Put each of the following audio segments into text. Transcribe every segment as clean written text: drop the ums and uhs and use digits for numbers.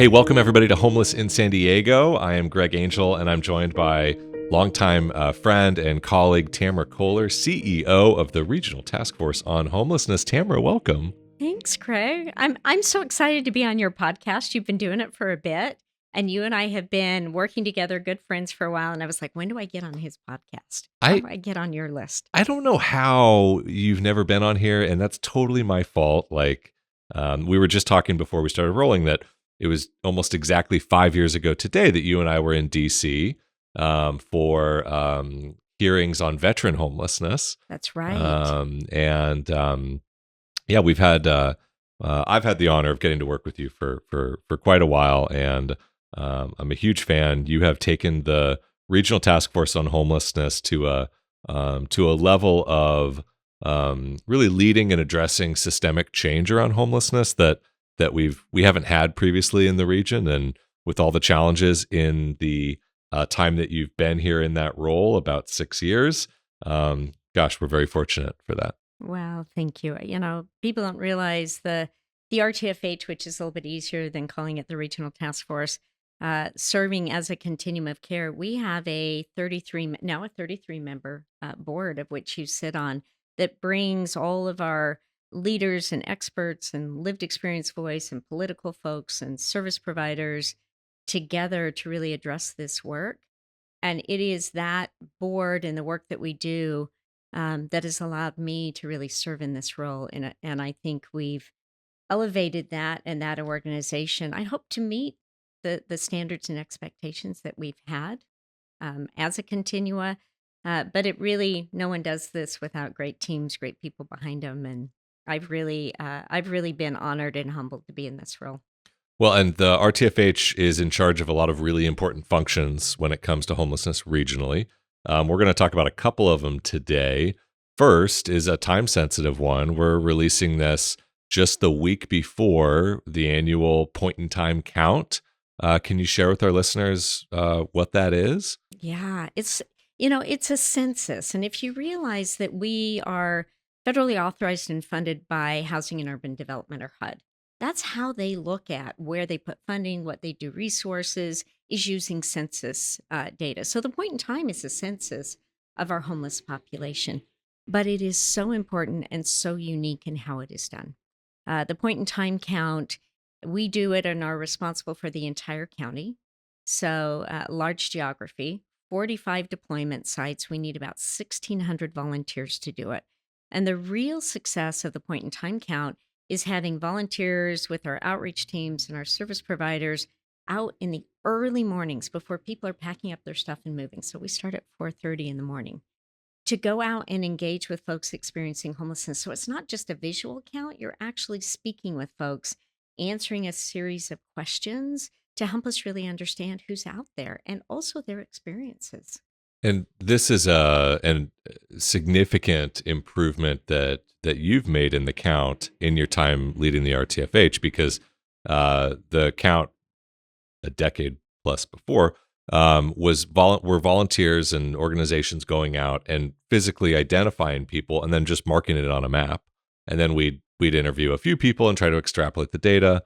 Hey, welcome everybody to Homeless in San Diego. I am Greg Angel, and I'm joined by longtime friend and colleague Tamera Kohler, CEO of the Regional Task Force on Homelessness. Tamera, welcome. Thanks, Craig. I'm so excited to be on your podcast. You've been doing it for a bit, and you and I have been working together, good friends for a while. And I was like, when do I get on his podcast? How I do I get on your list? I don't know how you've never been on here, and that's totally my fault. We were just talking before we started rolling that it was almost exactly 5 years ago today that you and I were in DC for hearings on veteran homelessness. That's right. And yeah, we've had I've had the honor of getting to work with you for quite a while, and I'm a huge fan. You have taken the Regional Task Force on Homelessness to a level of really leading and addressing systemic change around homelessness that we haven't had previously in the region. And with all the challenges in the time that you've been here in that role, about 6 years, gosh, we're very fortunate for that. Wow, thank you. People don't realize the RTFH, which is a little bit easier than calling it the Regional Task Force, serving as a continuum of care. We have a 33 member board of which you sit on that brings all of our leaders and experts and lived experience voice and political folks and service providers together to really address this work. And it is that board and the work that we do that has allowed me to really serve in this role. And I think we've elevated that and that organization. I hope to meet the standards and expectations that we've had as a continua. But it really, no one does this without great teams, great people behind them. And I've really been honored and humbled to be in this role. Well, and the RTFH is in charge of a lot of really important functions when it comes to homelessness regionally. We're going to talk about a couple of them today. First is a time sensitive one. We're releasing this just the week before the annual point in time count. Can you share with our listeners what that is? Yeah, it's a census. And if you realize that we are federally authorized and funded by Housing and Urban Development or HUD, that's how they look at where they put funding, what they do, resources, is using census data. So the point in time is a census of our homeless population, but it is so important and so unique in how it is done. The point in time count, we do it and are responsible for the entire county. So, large geography, 45 deployment sites. We need about 1,600 volunteers to do it. And the real success of the point in time count is having volunteers with our outreach teams and our service providers out in the early mornings before people are packing up their stuff and moving. So we start at 4:30 in the morning to go out and engage with folks experiencing homelessness. So it's not just a visual count, you're actually speaking with folks, answering a series of questions to help us really understand who's out there and also their experiences. And this is a significant improvement that you've made in the count in your time leading the RTFH, because the count a decade plus before were volunteers and organizations going out and physically identifying people and then just marking it on a map, and then we'd interview a few people and try to extrapolate the data.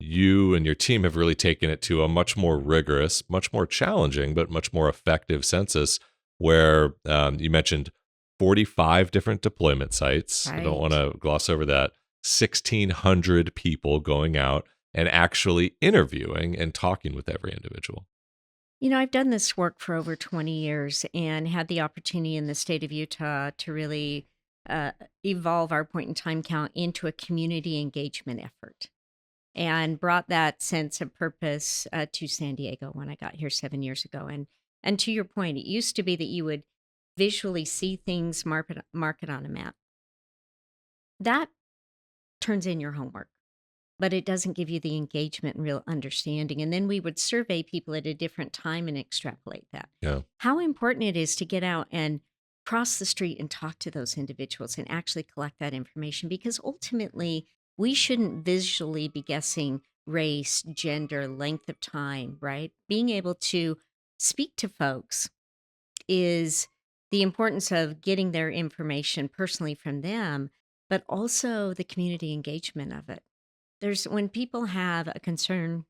You and your team have really taken it to a much more rigorous, much more challenging, but much more effective census, where you mentioned 45 different deployment sites. I don't want Right. to gloss over that. 1,600 people going out and actually interviewing and talking with every individual. I've done this work for over 20 years and had the opportunity in the state of Utah to really uh, evolve our point in time count into a community engagement effort and brought that sense of purpose to San Diego when I got here 7 years ago. And to your point, it used to be that you would visually see things, mark it on a map. That turns in your homework, but it doesn't give you the engagement and real understanding. And then we would survey people at a different time and extrapolate that. Yeah. How important it is to get out and cross the street and talk to those individuals and actually collect that information, because ultimately we shouldn't visually be guessing race, gender, length of time, right? Being able to speak to folks is the importance of getting their information personally from them, but also the community engagement of it. There's when people have a concern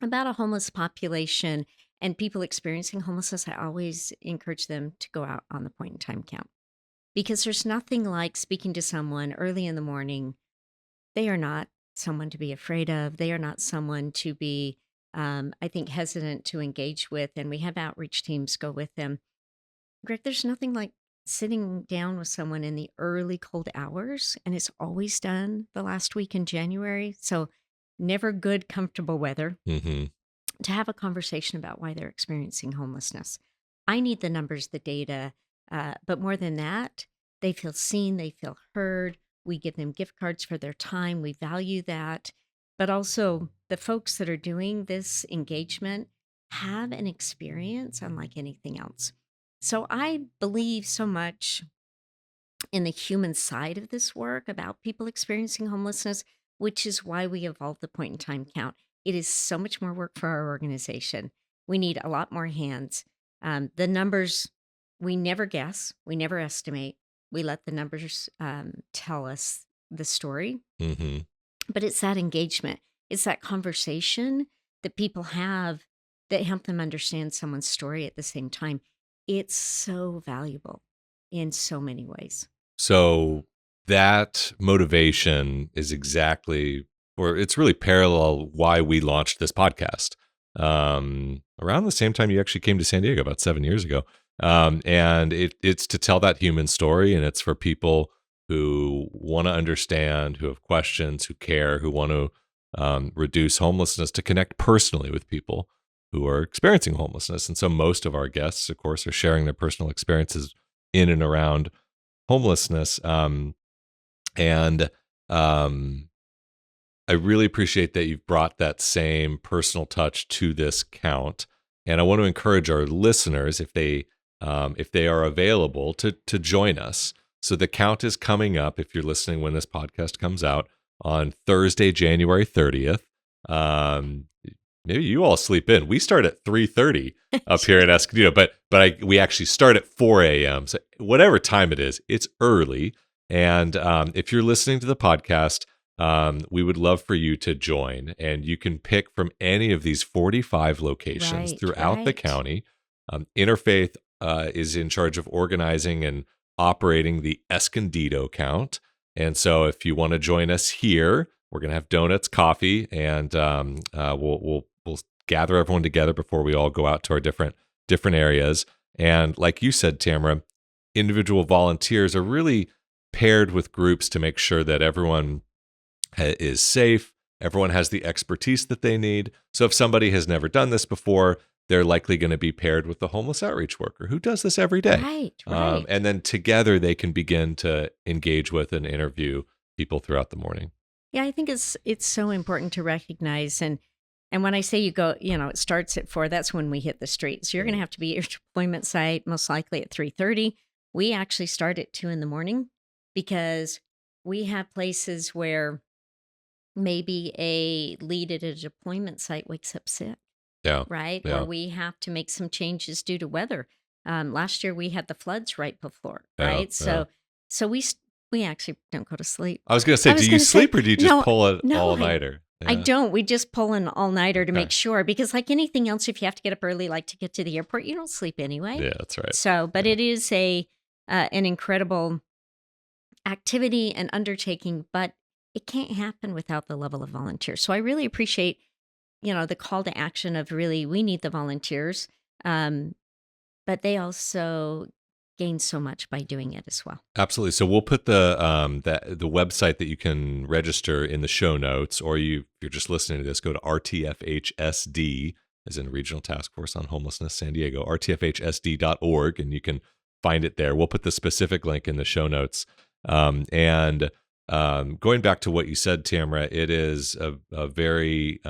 about a homeless population and people experiencing homelessness, I always encourage them to go out on the point in time count because there's nothing like speaking to someone early in the morning. They are not someone to be afraid of. They are not someone to be, I think, hesitant to engage with. And we have outreach teams go with them. Greg, there's nothing like sitting down with someone in the early cold hours, and it's always done the last week in January. So, never good, comfortable weather Mm-hmm. to have a conversation about why they're experiencing homelessness. I need the numbers, the data, but more than that, they feel seen, they feel heard. We give them gift cards for their time. We value that. But also, the folks that are doing this engagement have an experience unlike anything else. So I believe so much in the human side of this work about people experiencing homelessness, which is why we evolved the point in time count. It is so much more work for our organization. We need a lot more hands. The numbers, we never guess, we never estimate. We let the numbers tell us the story, Mm-hmm. but it's that engagement, it's that conversation that people have that help them understand someone's story at the same time. It's so valuable in so many ways. So that motivation is exactly, or it's really parallel why we launched this podcast. Around the same time you actually came to San Diego about 7 years ago. And it's to tell that human story, and it's for people who want to understand, who have questions, who care, who want to reduce homelessness, to connect personally with people who are experiencing homelessness. And so most of our guests, of course, are sharing their personal experiences in and around homelessness. And I really appreciate that you've brought that same personal touch to this count. And I want to encourage our listeners, if they are available, to join us. So the count is coming up, if you're listening when this podcast comes out, on Thursday, January 30th. Maybe you all sleep in. We start at 3:30 up here in Escondido, but we actually start at 4 a.m. So whatever time it is, it's early. And if you're listening to the podcast, we would love for you to join. And you can pick from any of these 45 locations Right, throughout the right. county. Interfaith is in charge of organizing and operating the Escondido count. And so if you want to join us here, we're going to have donuts, coffee, and we'll gather everyone together before we all go out to our different areas. And like you said, Tamara, individual volunteers are really paired with groups to make sure that everyone is safe. Everyone has the expertise that they need. So if somebody has never done this before, they're likely going to be paired with the homeless outreach worker who does this every day. Right, right. And then together they can begin to engage with and interview people throughout the morning. Yeah, I think it's so important to recognize and when I say you go, it starts at 4, that's when we hit the streets. So you're going to have to be at your deployment site most likely at 3:30. We actually start at 2 in the morning because we have places where maybe a lead at a deployment site wakes up sick, Yeah. right? Or Yeah. we have to make some changes due to weather. Last year we had the floods right before, Yeah. right? Yeah. So we actually don't go to sleep. I was going to say, I was do you gonna say, sleep or do you just no, pull an no, all-nighter? I Yeah. don't. We just pull an all-nighter to Okay. make sure because like anything else, if you have to get up early, like to get to the airport, you don't sleep anyway. Yeah, that's right. So, but Yeah. it is an incredible activity and undertaking, but it can't happen without the level of volunteers. So I really appreciate, the call to action of really, we need the volunteers. But they also gain so much by doing it as well. Absolutely. So we'll put the website that you can register in the show notes, or if you're just listening to this, go to RTFHSD, as in Regional Task Force on Homelessness San Diego, rtfhsd.org, and you can find it there. We'll put the specific link in the show notes. And going back to what you said, Tamara, it is a very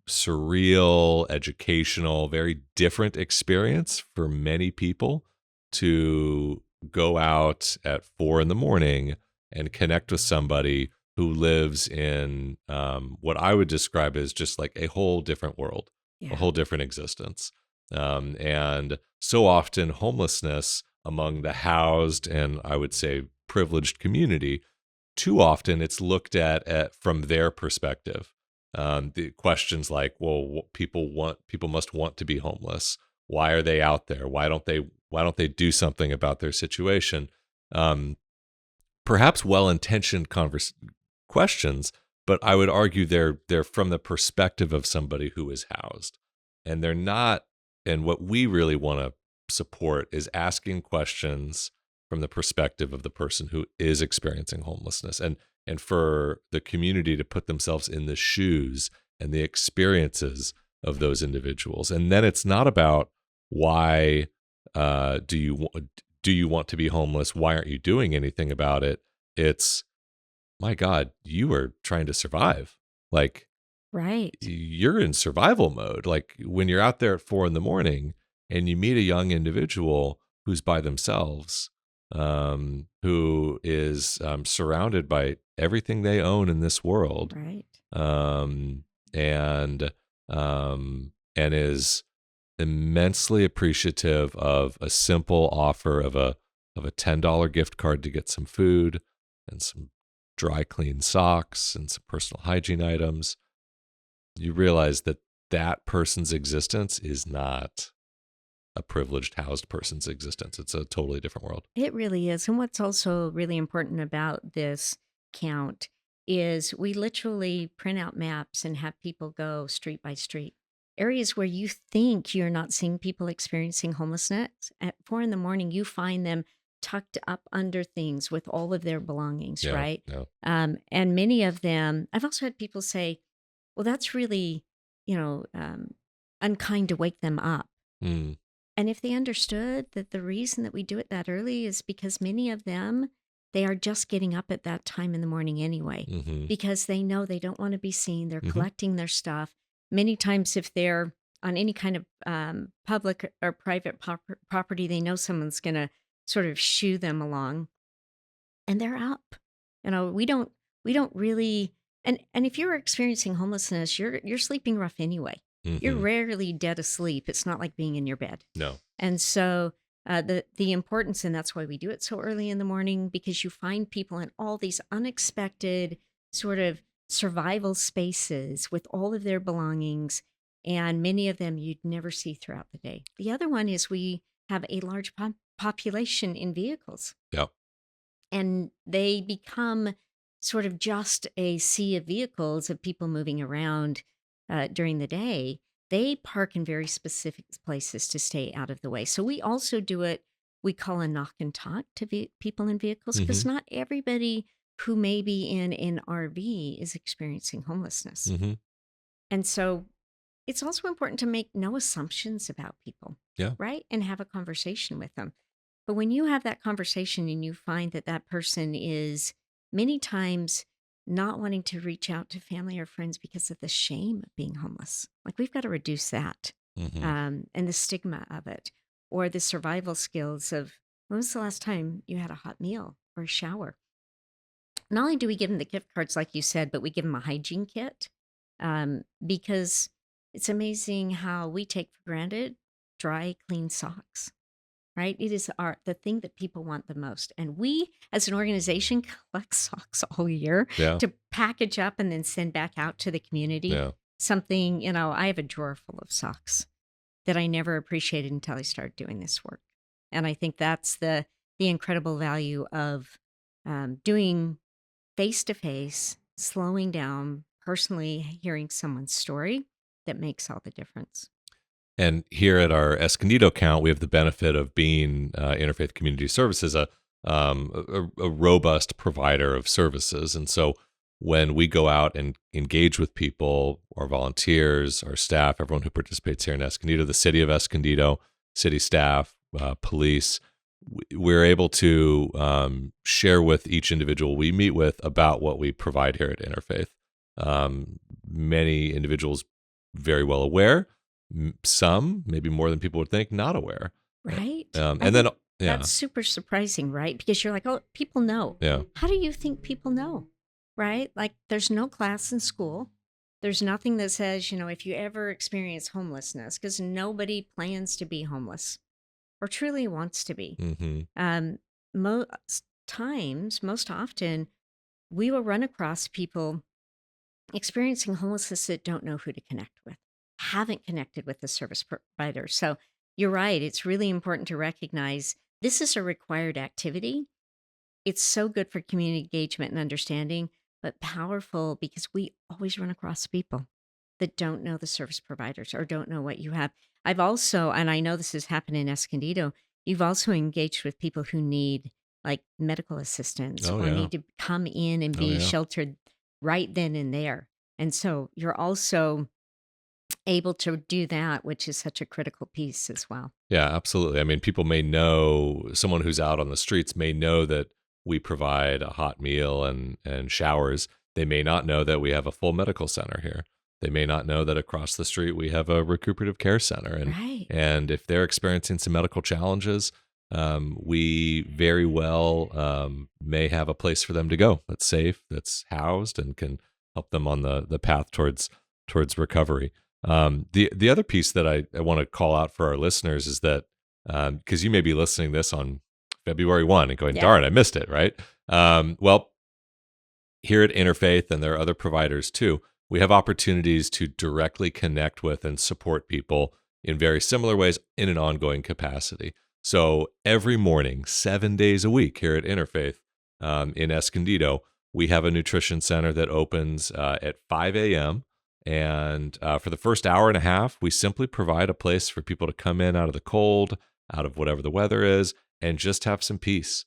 surreal, educational, very different experience for many people to go out at 4 a.m. and connect with somebody who lives in what I would describe as just like a whole different world, a whole different existence. And so often homelessness among the housed and I would say privileged community too often it's looked at from their perspective. The questions like, well, people must want to be homeless. Why are they out there? Why don't they do something about their situation? Um, Perhaps well-intentioned questions, but I would argue they're from the perspective of somebody who is housed, and they're not. And what we really want to support is asking questions from the perspective of the person who is experiencing homelessness, and for the community to put themselves in the shoes and the experiences of those individuals. And then it's not about why do you want to be homeless? Why aren't you doing anything about it? It's, my God, you are trying to survive. Like, Right. you're in survival mode. Like when you're out there at 4 a.m. and you meet a young individual who's by themselves, who is surrounded by everything they own in this world, Right. um, and is immensely appreciative of a simple offer of a $10 gift card to get some food and some dry clean socks and some personal hygiene items. You realize that that person's existence is not a privileged housed person's existence. It's a totally different world. It really is. And what's also really important about this count is we literally print out maps and have people go street by street. Areas where you think you're not seeing people experiencing homelessness, at 4 in the morning, you find them tucked up under things with all of their belongings, Yeah, right? yeah. And many of them, I've also had people say, well, that's really, you know, unkind to wake them up. Mm, And if they understood that the reason that we do it that early is because many of them, they are just getting up at that time in the morning anyway, mm-hmm, because they know they don't want to be seen. They're mm-hmm. collecting their stuff. Many times, if they're on any kind of public or private property, they know someone's going to sort of shoo them along, and they're up. We don't really. And if you're experiencing homelessness, you're sleeping rough anyway. You're Mm-hmm. rarely dead asleep. It's not like being in your bed. No. And so the importance, and that's why we do it so early in the morning, because you find people in all these unexpected sort of survival spaces with all of their belongings, and many of them you'd never see throughout the day. The other one is we have a large population in vehicles, Yeah. and they become sort of just a sea of vehicles of people moving around during the day. They park in very specific places to stay out of the way. So we also do it, we call a knock and talk to people in vehicles, Mm-hmm. because not everybody who may be in an RV is experiencing homelessness. Mm-hmm. And so it's also important to make no assumptions about people, Yeah. right? And have a conversation with them. But when you have that conversation and you find that that person is many times not wanting to reach out to family or friends because of the shame of being homeless, like we've got to reduce that, Mm-hmm. and the stigma of it, or the survival skills of when was the last time you had a hot meal or a shower? Not only do we give them the gift cards, like you said, but we give them a hygiene kit, because it's amazing how we take for granted dry, clean socks, right? It is the thing that people want the most. And we, as an organization, collect socks all year Yeah. to package up and then send back out to the community. Yeah. Something, I have a drawer full of socks that I never appreciated until I started doing this work. And I think that's the incredible value of doing face to face, slowing down, personally hearing someone's story that makes all the difference. And here at our Escondido count, we have the benefit of being Interfaith Community Services, a robust provider of services. And so when we go out and engage with people, our volunteers, our staff, everyone who participates here in Escondido, the city of Escondido, city staff, police, we're able to share with each individual we meet with about what we provide here at Interfaith. Many individuals very well aware, some maybe more than people would think not aware. Right? I And then think yeah, that's super surprising, right? Because you're like, oh, people know. yeah, How do you think people know? Right? Like, there's no class in school. There's nothing that says, if you ever experience homelessness, because nobody plans to be homeless or truly wants to be. mm-hmm, Most often, we will run across people experiencing homelessness that don't know who to connect with, haven't connected with the service provider. So you're right. It's really important to recognize this is a required activity. It's so good for community engagement and understanding, but powerful because we always run across people that don't know the service providers or don't know what you have. I've also, and I know this has happened in Escondido, you've also engaged with people who need like medical assistance Oh or yeah. need to come in and Oh be yeah. sheltered right then and there. And so you're also able to do that, which is such a critical piece as well. Yeah, absolutely. I mean, people may know, someone who's out on the streets may know that we provide a hot meal and showers. They may not know that we have a full medical center here. They may not know that across the street we have a recuperative care center. Right. And if they're experiencing some medical challenges, we very well may have a place for them to go that's safe, that's housed, and can help them on the path towards recovery. The other piece that I want to call out for our listeners is that because you may be listening this on February 1 and going, Yeah. darn, I missed it, right? Well, here at Interfaith, and there are other providers too, we have opportunities to directly connect with and support people in very similar ways in an ongoing capacity. So every morning, 7 days a week here at Interfaith in Escondido, we have a nutrition center that opens at 5 a.m. And for the first hour and a half, we simply provide a place for people to come in out of the cold, out of whatever the weather is, and just have some peace.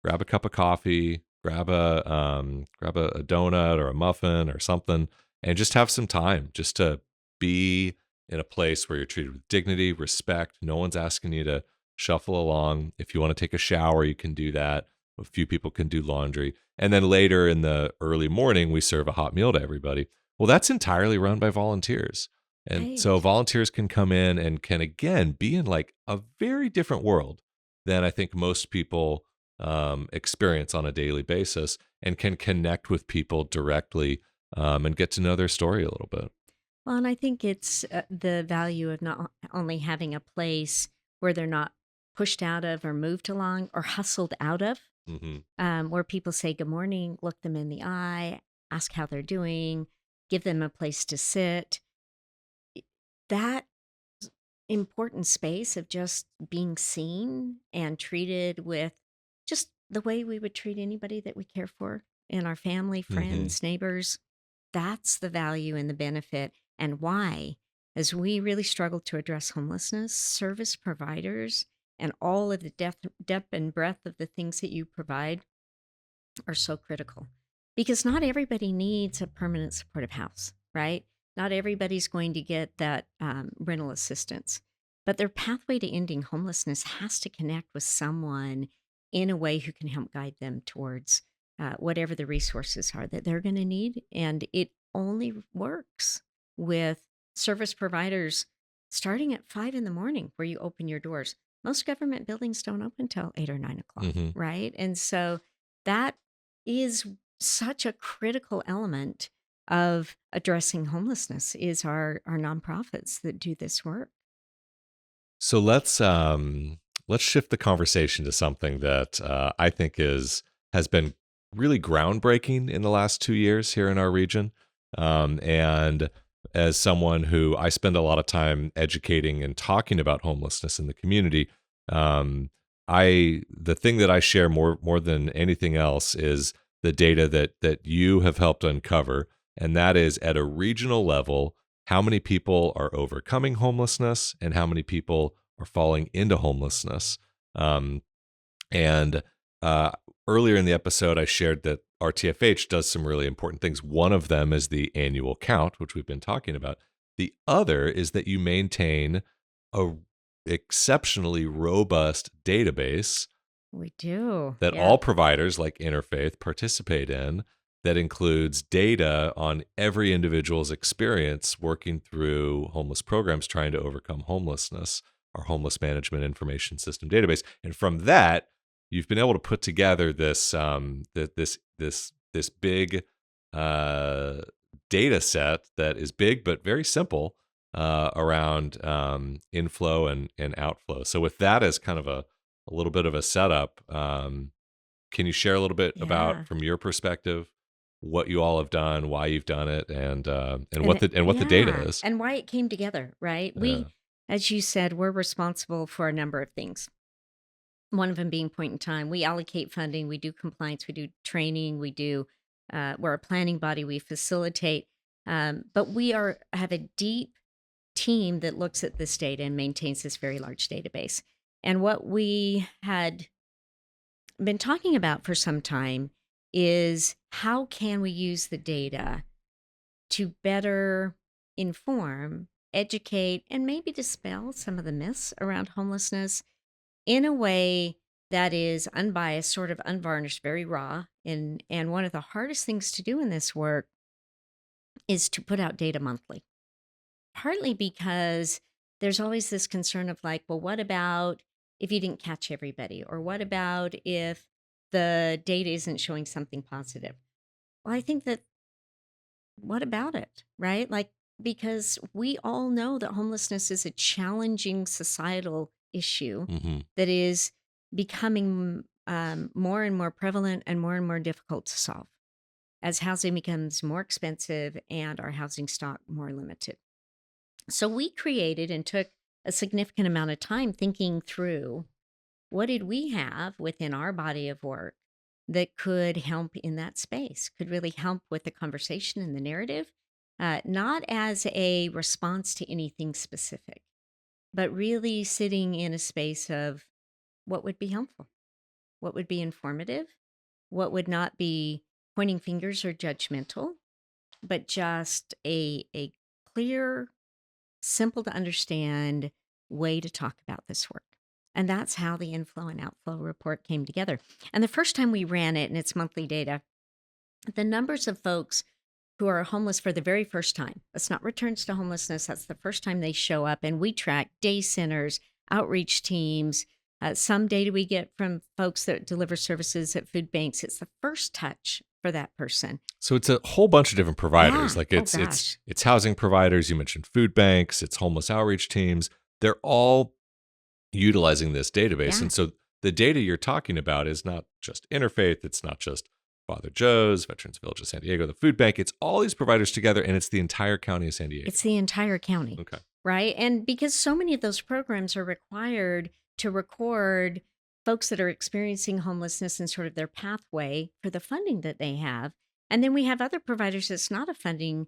Grab a cup of coffee, grab a donut or a muffin or something, and just have some time just to be in a place where you're treated with dignity, respect. No one's asking you to shuffle along. If you want to take a shower, you can do that. A few people can do laundry. And then later in the early morning, we serve a hot meal to everybody. Well, that's entirely run by volunteers. And so Right. volunteers can come in and can again be in like a very different world than I think most people experience on a daily basis, and can connect with people directly and get to know their story a little bit. Well, and I think it's the value of not only having a place where they're not pushed out of or moved along or hustled out of, Hmm. where people say good morning, look them in the eye, ask how they're doing, give them a place to sit. That important space of just being seen and treated with just the way we would treat anybody that we care for in our family, Hmm. friends, neighbors. That's the value and the benefit, and why, as we really struggle to address homelessness, service providers and all of the depth and breadth of the things that you provide are so critical. Because not everybody needs a permanent supportive house, right? Not everybody's going to get that rental assistance. But their pathway to ending homelessness has to connect with someone in a way who can help guide them towards whatever the resources are that they're going to need. And it only works with service providers starting at 5 in the morning, where you open your doors. Most government buildings don't open till 8 or 9 o'clock, Hmm. right? And so that is such a critical element of addressing homelessness is our nonprofits that do this work. So let's shift the conversation to something that I think is has been really groundbreaking in the last 2 years here in our region. And as someone who I spend a lot of time educating and talking about homelessness in the community, um, I the thing that I share more than anything else is the data that you have helped uncover, and that is at a regional level how many people are overcoming homelessness and how many people are falling into homelessness. Um, and uh, Earlier in the episode, I shared that RTFH does some really important things. One of them is the annual count, which we've been talking about. The other is that you maintain a exceptionally robust database We do. that Yeah. all providers like Interfaith participate in, that includes data on every individual's experience working through homeless programs trying to overcome homelessness, our homeless management information system database. And from that, you've been able to put together this big uh, data set that is big but very simple around inflow and outflow. So with that as kind of a little bit of a setup, can you share a little bit about Yeah. from your perspective what you all have done, why you've done it, and And what the data yeah, is. and why it came together, right? Yeah. As you said, we're responsible for a number of things. One of them being point in time. We allocate funding, we do compliance, we do training, we're a planning body, we facilitate, but have a deep team that looks at this data and maintains this very large database. And what we had been talking about for some time is how can we use the data to better inform, educate, and maybe dispel some of the myths around homelessness in a way that is unbiased, sort of unvarnished, very raw. And one of the hardest things to do in this work is to put out data monthly, partly because there's always this concern of like, well, what about if you didn't catch everybody? Or what about if the data isn't showing something positive? Well, I think that what about it, right? Like, because we all know that homelessness is a challenging societal issue Hmm. that is becoming more and more prevalent and more difficult to solve as housing becomes more expensive and our housing stock more limited. So we created and took a significant amount of time thinking through what did we have within our body of work that could help in that space, could really help with the conversation and the narrative, not as a response to anything specific, but really sitting in a space of what would be helpful, what would be informative, what would not be pointing fingers or judgmental, but just a clear, simple to understand way to talk about this work. And that's how the inflow and outflow report came together. And the first time we ran it in its monthly data, the numbers of folks who are homeless for the very first time, that's not returns to homelessness, that's the first time they show up. And we track day centers, outreach teams, some data we get from folks that deliver services at food banks. It's the first touch for that person. So it's a whole bunch of different providers. Yeah. Like Oh, it's gosh. it's housing providers. You mentioned food banks. It's homeless outreach teams. They're all utilizing this database. Yeah. And so the data you're talking about is not just Interfaith, it's not just Father Joe's, Veterans Village of San Diego, the food bank. It's all these providers together, and it's the entire county of San Diego. It's the entire county, Okay. right? And because so many of those programs are required to record folks that are experiencing homelessness and sort of their pathway for the funding that they have. And then we have other providers that's not a funding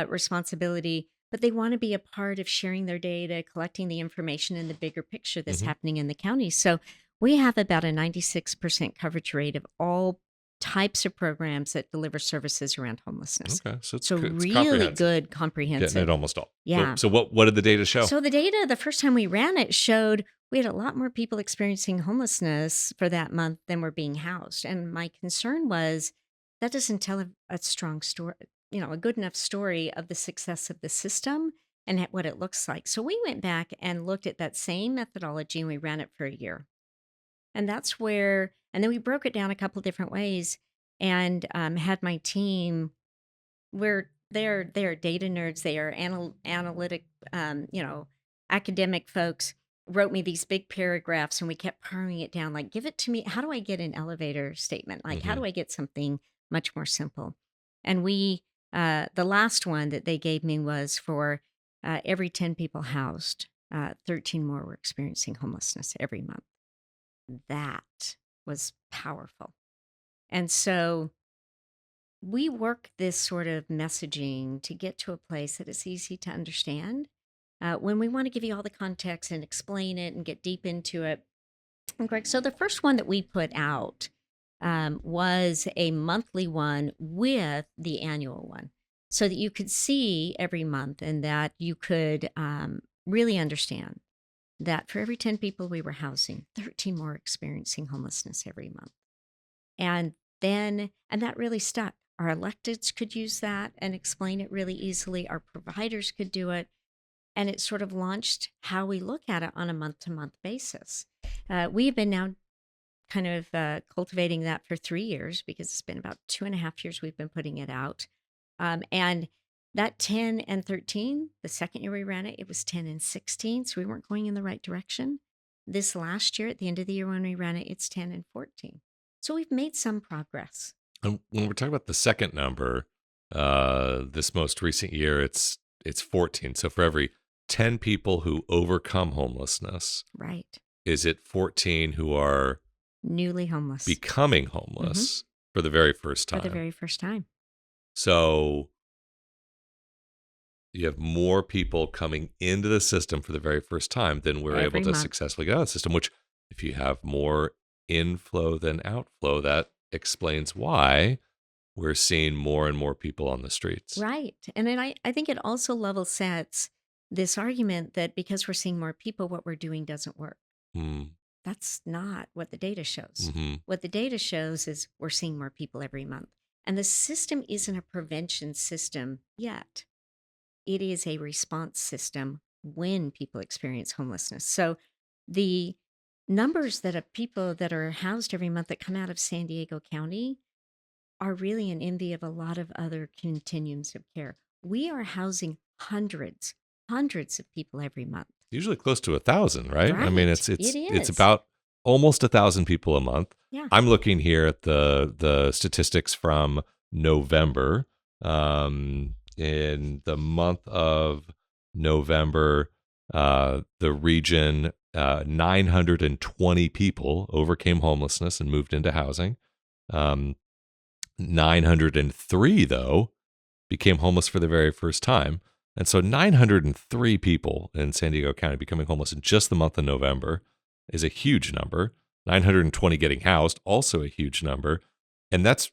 responsibility, but they want to be a part of sharing their data, collecting the information in the bigger picture that's Hmm. happening in the county. So we have about a 96% coverage rate of all types of programs that deliver services around homelessness. Okay. So So it's really comprehensive. good, Getting it comprehensive. almost all. So, Yeah. so what did the data show? So the data, the first time we ran it, showed we had a lot more people experiencing homelessness for that month than were being housed. And my concern was that doesn't tell a strong story, a good enough story of the success of the system and what it looks like. So we went back and looked at that same methodology and we ran it for a year. And that's where, and then we broke it down a couple different ways and had my team where they're data nerds, they are analytic, academic folks wrote me these big paragraphs and we kept paring it down like give it to me, how do I get an elevator statement, like how Hmm. do I get something much more simple? And we the last one that they gave me was for every 10 people housed, 13 more were experiencing homelessness every month. That was powerful. And so we work this sort of messaging to get to a place that is easy to understand. When we want to give you all the context and explain it and get deep into it. And Greg, so the first one that we put out was a monthly one with the annual one so that you could see every month and that you could really understand that for every 10 people we were housing, 13 more experiencing homelessness every month. And and that really stuck. Our electeds could use that and explain it really easily. Our providers could do it. And it sort of launched how we look at it on a month to month basis. We've been now kind of cultivating that for 3 years because it's been about 2.5 years we've been putting it out. And that 10 and 13, the second year we ran it, it was 10 and 16. So we weren't going in the right direction. This last year, at the end of the year when we ran it, it's 10 and 14. So we've made some progress. And when we're talking about the second number, this most recent year, it's 14. So for every 10 people who overcome homelessness, Right. is it 14 who are Newly homeless. becoming Hmm. homeless for the very first For the time? very first time. So you have more people coming into the system for the very first time than we're able Every to month. successfully get out of the system, which if you have more inflow than outflow, that explains why we're seeing more and more people on the streets. Right. And then I think it also level sets this argument that because we're seeing more people, what we're doing doesn't work. Mm, That's not what the data shows. hmm What the data shows is we're seeing more people every month. And the system isn't a prevention system yet. It is a response system when people experience homelessness. So the numbers that of people that are housed every month that come out of San Diego County are really an envy of a lot of other continuums of care. We are housing hundreds of people every month. Usually close to 1,000, right? I mean, Right. it's It it's it's is. about almost 1,000 people a month. Yeah. I'm looking here at the statistics from November. In the month of November, the region 920 people overcame homelessness and moved into housing. 903 though became homeless for the very first time. And so 903 people in San Diego County becoming homeless in just the month of November is a huge number. 920 getting housed, also a huge number. And that's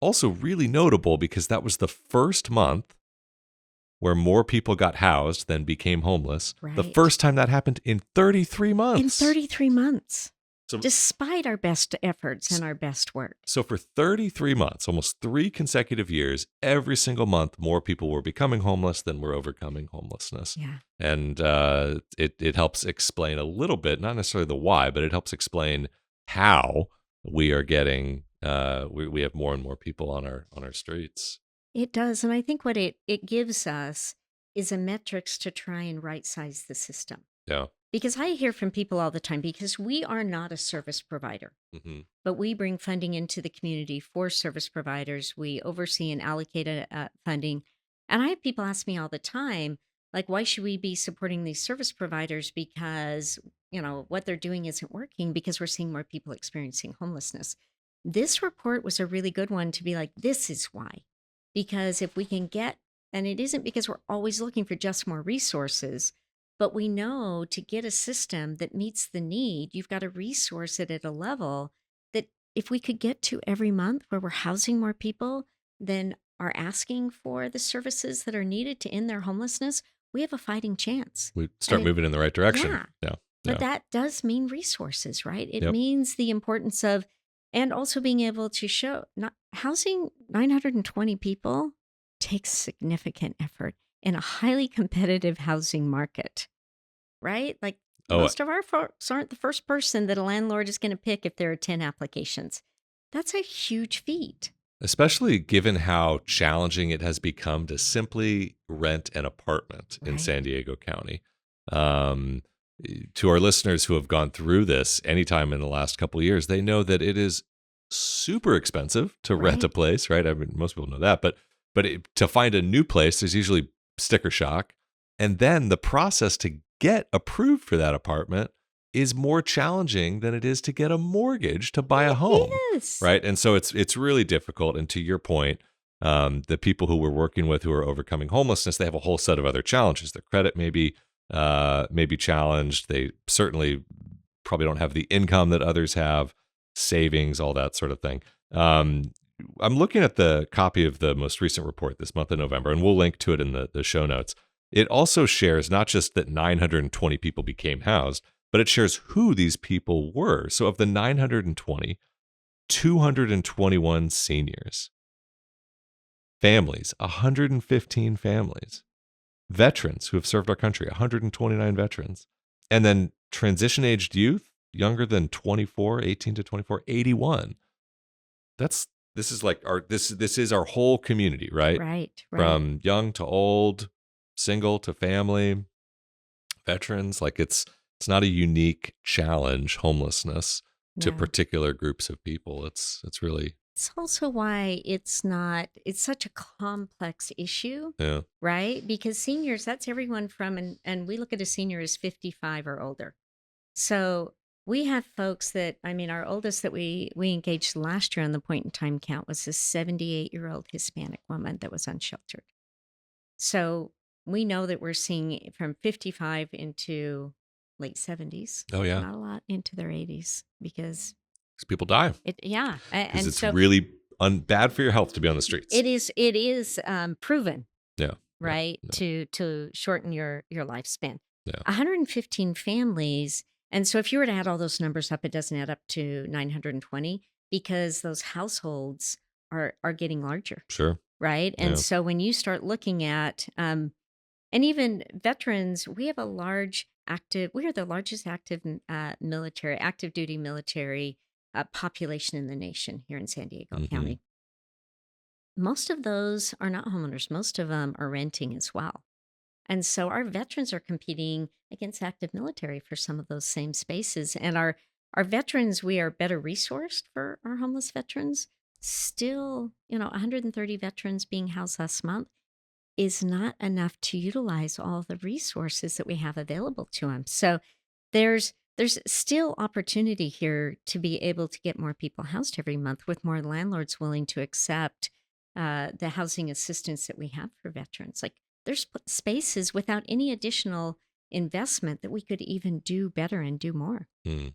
also really notable because that was the first month where more people got housed than became homeless. The Right. first time that happened in 33 In months. 33 months, So despite our best efforts and our best work. So for 33 months, almost 3 consecutive years, every single month, more people were becoming homeless than were overcoming homelessness. Yeah. And it helps explain a little bit, not necessarily the why, but it helps explain how we are getting we have more and more people on our streets. It does. And I think what it gives us is a metrics to try and right size the system. Yeah. Because I hear from people all the time because we are not a service provider, hmm but we bring funding into the community for service providers. We oversee and allocate funding. And I have people ask me all the time, like, why should we be supporting these service providers? Because, what they're doing isn't working because we're seeing more people experiencing homelessness. This report was a really good one to be like, this is why. Because if we can get, and it isn't because we're always looking for just more resources, but we know to get a system that meets the need, you've got to resource it at a level that if we could get to every month where we're housing more people than are asking for the services that are needed to end their homelessness, we have a fighting chance. We And start moving in the right direction. yeah, Yeah. but Yeah. that does mean resources, right? It Yep. means the importance of, and also being able to show not housing 920 people takes significant effort in a highly competitive housing market, right? Like Oh, most of our folks aren't the first person that a landlord is going to pick if there are 10 applications. That's a huge feat. especially given how challenging it has become to simply rent an apartment in Right. San Diego County. Um, to our listeners who have gone through this anytime in the last couple of years, they know that it is super expensive to rent a Right. place, right? I mean, most people know that, but to find a new place, there's usually sticker shock, and then the process to get approved for that apartment is more challenging than it is to get a mortgage to buy a It home, is. right? And so it's really difficult. And to your point, the people who we're working with who are overcoming homelessness, they have a whole set of other challenges. Their credit may be challenged. They certainly probably don't have the income that others have, savings, all that sort of thing. I'm looking at the copy of the most recent report this month of November, and we'll link to it in the show notes. It also shares not just that 920 people became housed, but it shares who these people were. So of the 920, 221 seniors, families, 115 families, veterans who have served our country, 129 veterans, and then transition aged youth, younger than 24, 18 to 24, 81. This is like this is our whole community, right? Right. Right. From young to old, single to family, veterans. Like it's not a unique challenge, homelessness, to No. particular groups of people. It's really It's also why it's such a complex issue, Yeah, right? Because seniors, that's everyone from, and we look at a senior as 55 or older. So we have folks that, I mean, our oldest that we engaged last year on the point in time count was a 78-year-old Hispanic woman that was unsheltered. So we know that we're seeing from 55 into late 70s, oh yeah, not a lot into their 80s because because people die yeah. because And it's so really bad for your health to be on the streets. it is proven, Yeah, yeah, right, yeah, to shorten your lifespan. yeah, 115 families, and so if you were to add all those numbers up, it doesn't add up to 920 because those households are getting larger, sure, right? And yeah, so when you start looking at and even veterans, we are the largest active active duty military population in the nation here in San Diego hmm, County. Most of those are not homeowners. Most of them are renting as well. And so our veterans are competing against active military for some of those same spaces. And our veterans, we are better resourced for our homeless veterans. Still, 130 veterans being housed last month is not enough to utilize all the resources that we have available to them. So there's still opportunity here to be able to get more people housed every month with more landlords willing to accept the housing assistance that we have for veterans. Like there's spaces without any additional investment that we could even do better and do more. mm.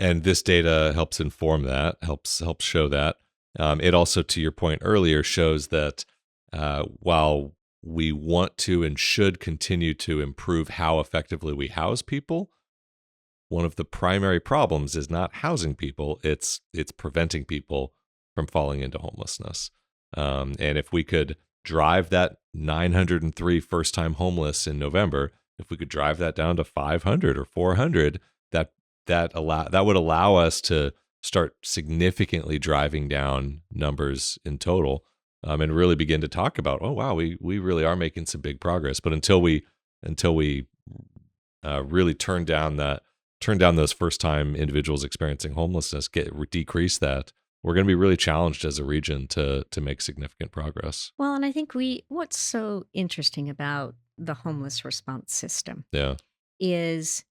And this data helps inform that, helps show that. It also, to your point earlier, shows that while we want to and should continue to improve how effectively we house people, one of the primary problems is not housing people; it's preventing people from falling into homelessness. And if we could drive that 903 first-time homeless in November, if we could drive that down to 500 or 400, that that would allow us to start significantly driving down numbers in total, and really begin to talk about, oh wow, we really are making some big progress. But until we really turn down those first time individuals experiencing homelessness, decrease that, we're going to be really challenged as a region to make significant progress. Well, and I think what's so interesting about the homeless response system Yeah. is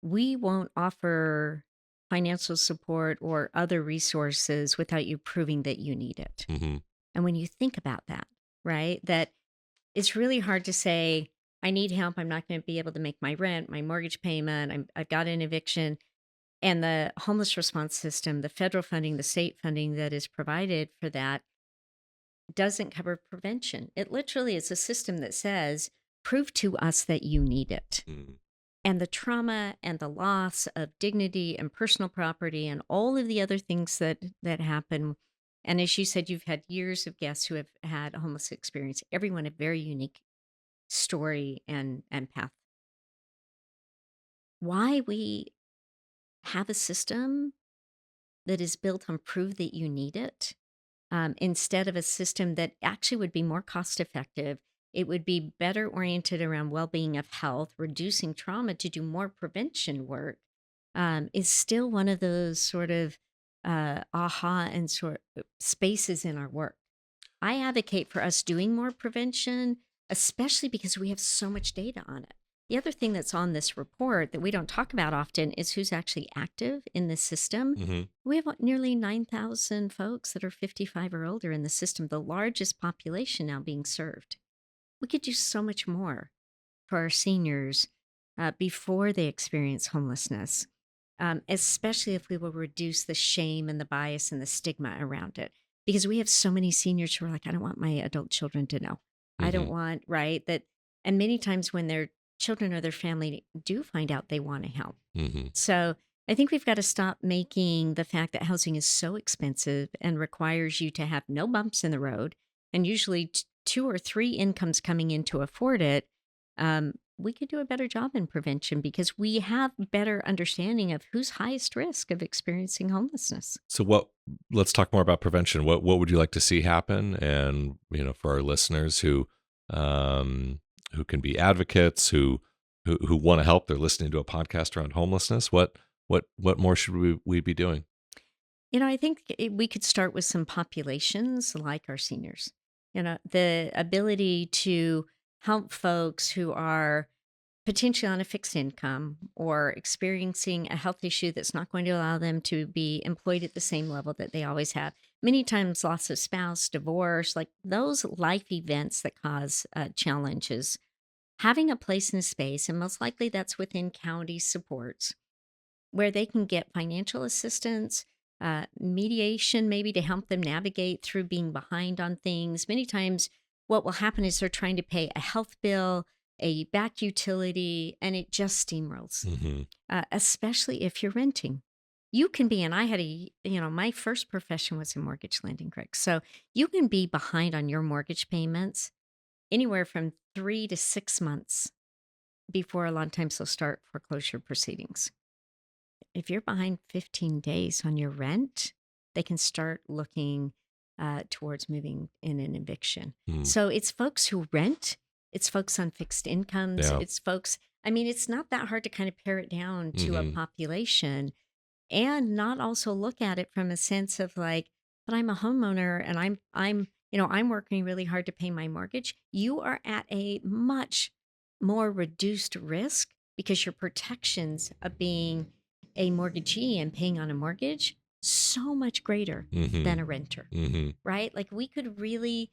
we won't offer financial support or other resources without you proving that you need it. Hmm. And when you think about that, right, that it's really hard to say, I need help. I'm not going to be able to make my rent, my mortgage payment. I've got an eviction. And the homeless response system, the federal funding, the state funding that is provided for that doesn't cover prevention. It literally is a system that says, prove to us that you need it. Mm. And the trauma and the loss of dignity and personal property and all of the other things that happen. And as you said, you've had years of guests who have had a homeless experience, everyone a very unique story and path. Why we have a system that is built on prove that you need it, instead of a system that actually would be more cost effective. It would be better oriented around well being of health, reducing trauma to do more prevention work, is still one of those sort of aha and sort of spaces in our work. I advocate for us doing more prevention, especially because we have so much data on it. The other thing that's on this report that we don't talk about often is who's actually active in the system. Hmm. We have nearly 9,000 folks that are 55 or older in the system, the largest population now being served. We could do so much more for our seniors before they experience homelessness, especially if we will reduce the shame and the bias and the stigma around it. Because we have so many seniors who are like, I don't want my adult children to know. I don't Hmm. want, right? That, and many times when their children or their family do find out, they want to help. Hmm. So I think we've got to stop making the fact that housing is so expensive and requires you to have no bumps in the road and usually two or three incomes coming in to afford it. We could do a better job in prevention because we have better understanding of who's highest risk of experiencing homelessness. So let's talk more about prevention. What would you like to see happen? And, for our listeners who can be advocates, who want to help, they're listening to a podcast around homelessness. What more should we be doing? I think we could start with some populations like our seniors. The ability to help folks who are potentially on a fixed income or experiencing a health issue that's not going to allow them to be employed at the same level that they always have. Many times, loss of spouse, divorce, like those life events that cause challenges. Having a place and a space, and most likely that's within county supports, where they can get financial assistance, mediation, maybe to help them navigate through being behind on things. Many times, what will happen is they're trying to pay a health bill, a back utility, and it just steamrolls, Hmm. especially if you're renting. You can be, and I had my first profession was in mortgage lending, Greg. So you can be behind on your mortgage payments anywhere from 3 to 6 months before a lot of times they'll start foreclosure proceedings. If you're behind 15 days on your rent, they can start looking towards moving in an eviction. Mm. So it's folks who rent, it's folks on fixed incomes, Yeah. it's folks, I mean, it's not that hard to kind of pare it down to a Hmm. population and not also look at it from a sense of like, but I'm a homeowner and I'm working really hard to pay my mortgage. You are at a much more reduced risk because your protections of being a mortgagee and paying on a mortgage so much greater Hmm. than a renter, Hmm. right? Like we could really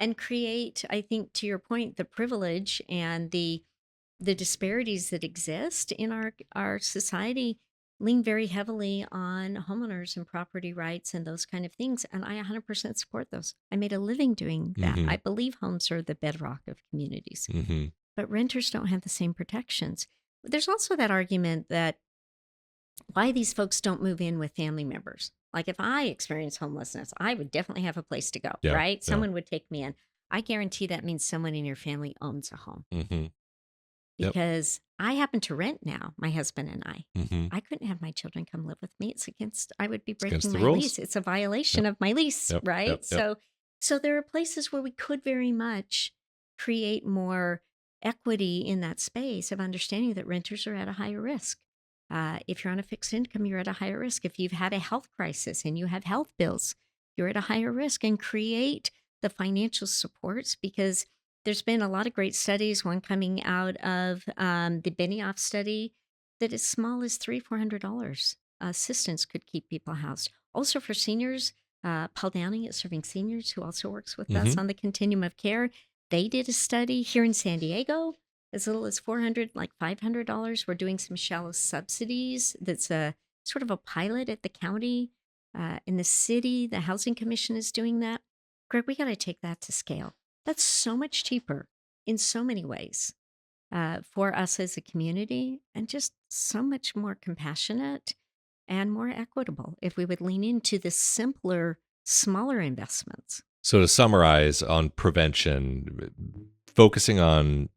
and create, I think to your point, the privilege and the disparities that exist in our society lean very heavily on homeowners and property rights and those kind of things, and I 100% support those. I made a living doing that. Hmm. I believe homes are the bedrock of communities, Hmm. but renters don't have the same protections. There's also that argument that why these folks don't move in with family members. Like if I experience homelessness, I would definitely have a place to go, Yeah. right? Yeah. Someone would take me in. I guarantee that means someone in your family owns a home, Hmm. Yep. because I happen to rent now, my husband and I. Hmm. I couldn't have my children come live with me. I would be It's against breaking the my rules. lease. It's a violation Yep. of my lease, Yep. Yep. right? Yep. So there are places where we could very much create more equity in that space of understanding that renters are at a higher risk. If you're on a fixed income, you're at a higher risk. If you've had a health crisis and you have health bills, you're at a higher risk, and create the financial supports, because there's been a lot of great studies, one coming out of the Benioff study, that as small as $300-400 assistance could keep people housed. Also for seniors, Paul Downing at Serving Seniors, who also works with us Hmm. on the continuum of care, they did a study here in San Diego, as little as $400, like $500. We're doing some shallow subsidies. That's a sort of a pilot at the county. In the city, the Housing Commission is doing that. Greg, we got to take that to scale. That's so much cheaper in so many ways for us as a community, and just so much more compassionate and more equitable if we would lean into the simpler, smaller investments. So to summarize on prevention, focusing on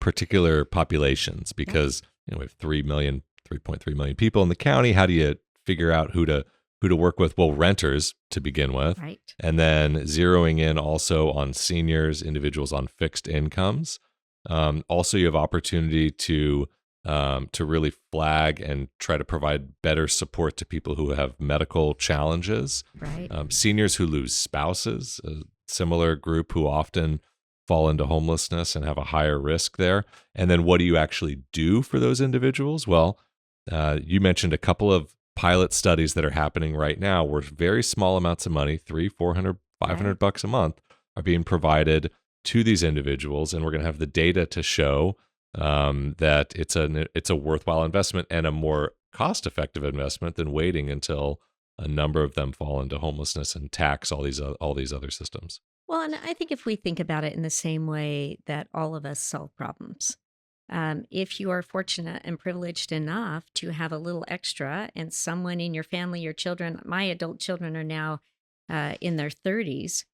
particular populations, Yep. because we have 3.3 million people in the county. How do you figure out who to work with? Well, renters to begin with, Right. and then zeroing in also on seniors, individuals on fixed incomes. Also, you have opportunity to really flag and try to provide better support to people who have medical challenges. Right. Seniors who lose spouses, a similar group who often fall into homelessness and have a higher risk there. And then what do you actually do for those individuals? Well, you mentioned a couple of pilot studies that are happening right now where very small amounts of money, 300, 400, 500 Right. bucks a month, are being provided to these individuals. And we're going to have the data to show that it's a worthwhile investment and a more cost-effective investment than waiting until a number of them fall into homelessness and tax all these other systems. Well, and I think if we think about it in the same way that all of us solve problems, if you are fortunate and privileged enough to have a little extra, and someone in your family, your children, my adult children are now in their 30s,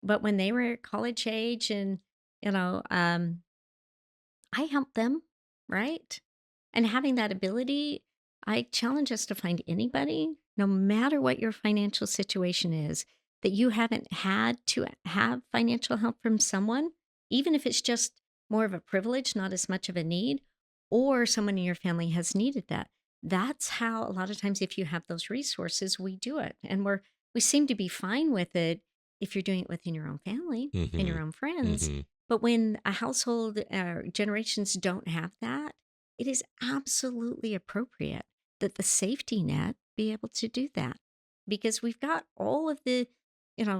but when they were college age, and you know, um, I helped them, right? And having that ability, I challenge us to find anybody, no matter what your financial situation is, that you haven't had to have financial help from someone, even if it's just more of a privilege, not as much of a need, or someone in your family has needed that. that's how a lot of times if you have those resources, we do it. And we seem to be fine with it if you're doing it within your own family and Mm-hmm. your own friends. Mm-hmm. But when a household generations don't have that, it is absolutely appropriate that the safety net be able to do that, because we've got all of the,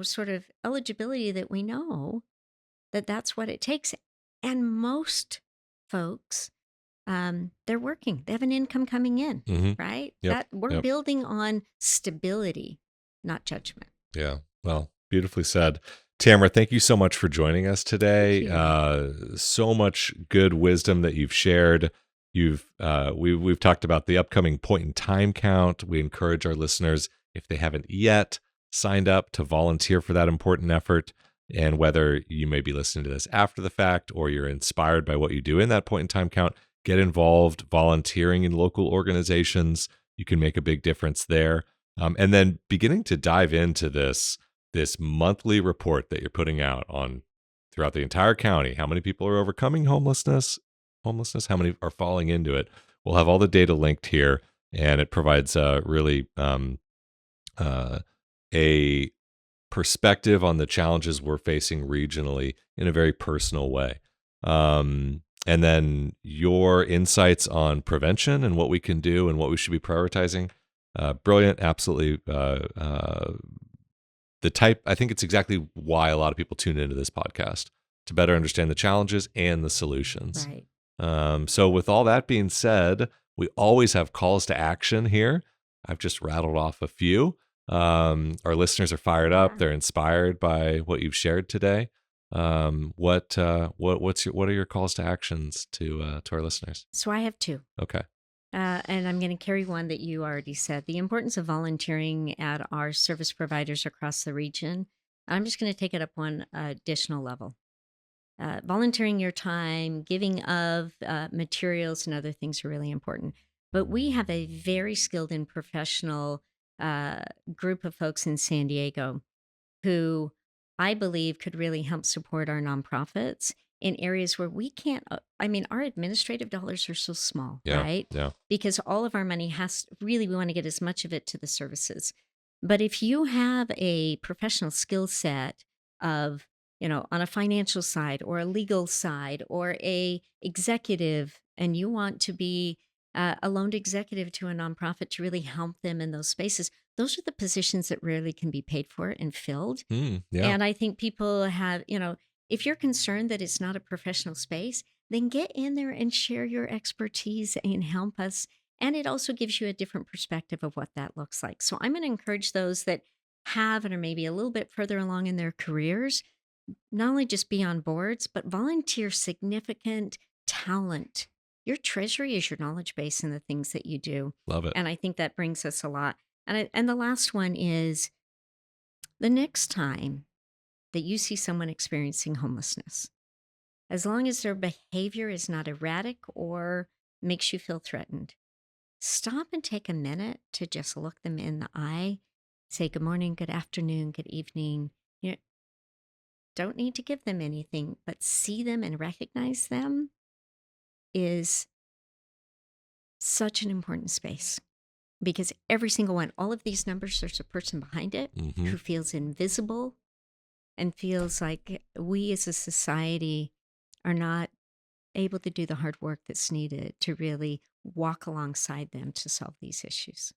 sort of eligibility that we know that that's what it takes. And most folks, they're working, they have an income coming in, Mm-hmm. right? Yep. That we're Yep. building on stability, not judgment. Yeah. Well, beautifully said. Tamara, thank you so much for joining us Thank today. you. So much good wisdom that you've shared. We've talked about the upcoming point in time count. We encourage our listeners, if they haven't yet signed up, to volunteer for that important effort. And whether you may be listening to this after the fact or you're inspired by what you do in that point in time count, get involved volunteering in local organizations. You can make a big difference there. And then beginning to dive into this monthly report that you're putting out on throughout the entire county. How many people are overcoming homelessness? How many are falling into it? We'll have all the data linked here, and it provides really a perspective on the challenges we're facing regionally in a very personal way. And then your insights on prevention and what we can do and what we should be prioritizing. Brilliant, absolutely. I think it's exactly why a lot of people tune into this podcast, to better understand the challenges and the solutions. Right. So, with all that being said, we always have calls to action here. I've just rattled off a few. Our listeners are fired up; Yeah. they're inspired by what you've shared today. What are your calls to actions to our listeners? So I have two. Okay. And I'm going to carry one that you already said, the importance of volunteering at our service providers across the region. I'm just going to take it up one additional level. Volunteering your time, giving of materials and other things are really important. But we have a very skilled and professional group of folks in San Diego who I believe could really help support our nonprofits in areas where we can't. I mean, our administrative dollars are so small, Yeah. right? Yeah. Because all of our money we want to get as much of it to the services. But if you have a professional skill set of, on a financial side or a legal side or a executive, and you want to be a loaned executive to a nonprofit to really help them in those spaces, those are the positions that rarely can be paid for and filled. Yeah. And I think people have, if you're concerned that it's not a professional space, then get in there and share your expertise and help us. And it also gives you a different perspective of what that looks like. So I'm going to encourage those that have and are maybe a little bit further along in their careers, not only just be on boards, but volunteer significant talent. Your treasury is your knowledge base in the things that you do. Love it. And I think that brings us a lot. And the last one is the next time that you see someone experiencing homelessness, as long as their behavior is not erratic or makes you feel threatened, stop and take a minute to just look them in the eye, say good morning, good afternoon, good evening. You know, don't need to give them anything, but see them and recognize them is such an important space, because every single one, all of these numbers, there's a person behind it Mm-hmm. who feels invisible and feels like we as a society are not able to do the hard work that's needed to really walk alongside them to solve these issues.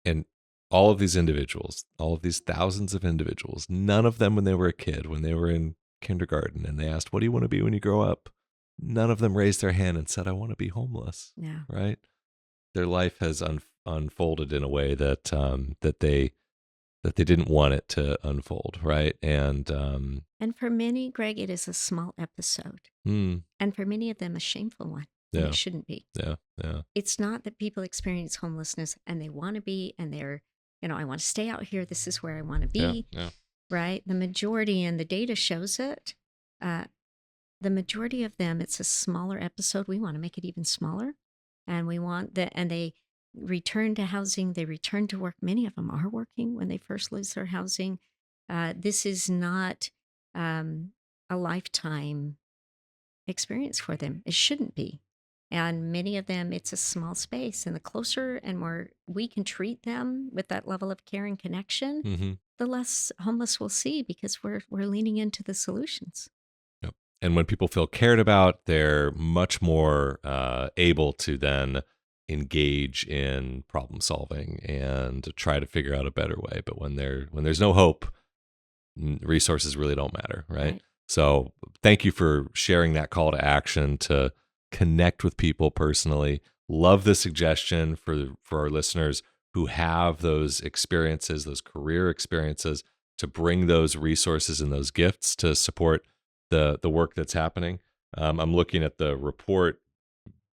And all of these individuals, all of these thousands of individuals, none of them when they were a kid, when they were in kindergarten and they asked, "What do you want to be when you grow up?" None of them raised their hand and said, "I want to be homeless." Yeah. Right? Their life has unfolded in a way that they didn't want it to unfold, right? And for many, Greg, it is a small episode. Mm, And for many of them, a shameful one. And yeah, it shouldn't be. yeah, yeah, It's not that people experience homelessness and they want to be, and they're, I want to stay out here. This is where I want to yeah, be, yeah. right? The majority, and the data shows it, uh, the majority of them, it's a smaller episode. We want to make it even smaller. And we want that, and they return to housing, they return to work. Many of them are working when they first lose their housing. This is not a lifetime experience for them. It shouldn't be. And many of them, it's a small space. And the closer and more we can treat them with that level of care and connection, Mm-hmm. the less homeless we'll see because we're leaning into the solutions. Yep. And when people feel cared about, they're much more able to then engage in problem solving and try to figure out a better way. But when there's no hope, resources really don't matter, right? So thank you for sharing that call to action to connect with people personally. Love the suggestion for our listeners who have those experiences, those career experiences, to bring those resources and those gifts to support the work that's happening. I'm looking at the report,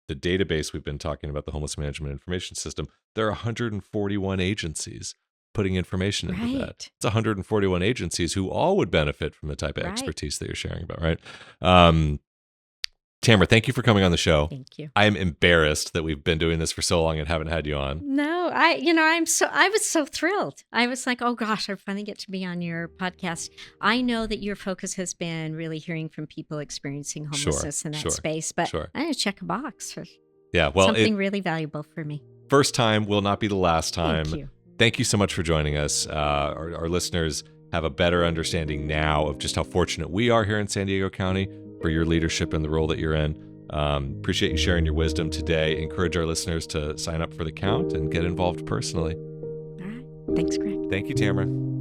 the database we've been talking about, the Homeless Management Information System. There are 141 agencies putting information into that. It's 141 agencies who all would benefit from the type of expertise that you're sharing about, right? Tamera, thank you for coming on the show. Thank you. I am embarrassed that we've been doing this for so long and haven't had you on. No, I was so thrilled. I was like, oh gosh, I finally get to be on your podcast. I know that your focus has been really hearing from people experiencing homelessness in that space, but I'm going to check a box for something really valuable for me. First time will not be the last time. Thank you. Thank you so much for joining us. Our listeners have a better understanding now of just how fortunate we are here in San Diego County for your leadership and the role that you're in. Appreciate you sharing your wisdom today. Encourage our listeners to sign up for the count and get involved personally. All right. Thanks, Greg. Thank you, Tamera.